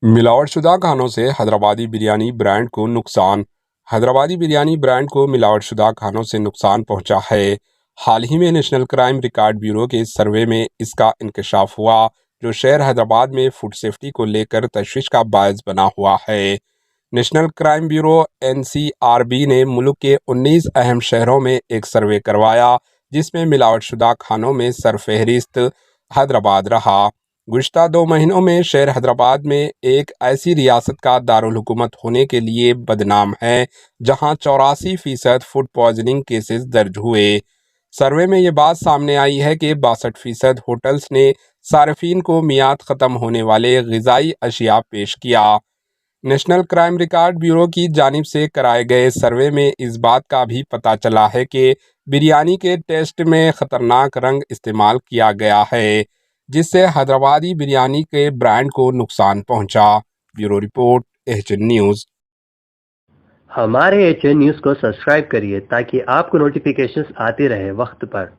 मिलावट शुदा खानों से हैदराबादी बिरयानी ब्रांड को नुकसान। हैदराबादी बिरयानी ब्रांड को मिलावट शुदा खानों से नुकसान पहुंचा है। हाल ही में नेशनल क्राइम रिकॉर्ड ब्यूरो के सर्वे में इसका इंकशाफ हुआ, जो शहर हैदराबाद में फूड सेफ्टी को लेकर तशवीश का बायस बना हुआ है। नेशनल क्राइम ब्यूरो एनसीआरबी ने मुल्क के 19 अहम शहरों में एक सर्वे करवाया, जिसमें मिलावट शुदा खानों में सरफहरिस्त हैदराबाद रहा। गुज़िश्ता 2 महीनों में शहर हैदराबाद में एक ऐसी रियासत का दारुल हुकूमत होने के लिए बदनाम है, जहां 84% फूड पॉइजनिंग केसेस दर्ज हुए। सर्वे में ये बात सामने आई है कि 62% होटल्स ने सार्फिन को मियाद ख़त्म होने वाले ग़िज़ाई अशिया पेश किया। नेशनल क्राइम रिकॉर्ड ब्यूरो की जानिब से कराए गए सर्वे में इस बात का भी पता चला है कि बिरयानी के टेस्ट में ख़तरनाक रंग इस्तेमाल किया गया है, जिससे हैदराबादी बिरयानी के ब्रांड को नुकसान पहुंचा। Bureau report, HN news. हमारे एचएन न्यूज़ को सब्सक्राइब करिए ताकि आपको नोटिफिकेशंस आते रहे वक्त पर।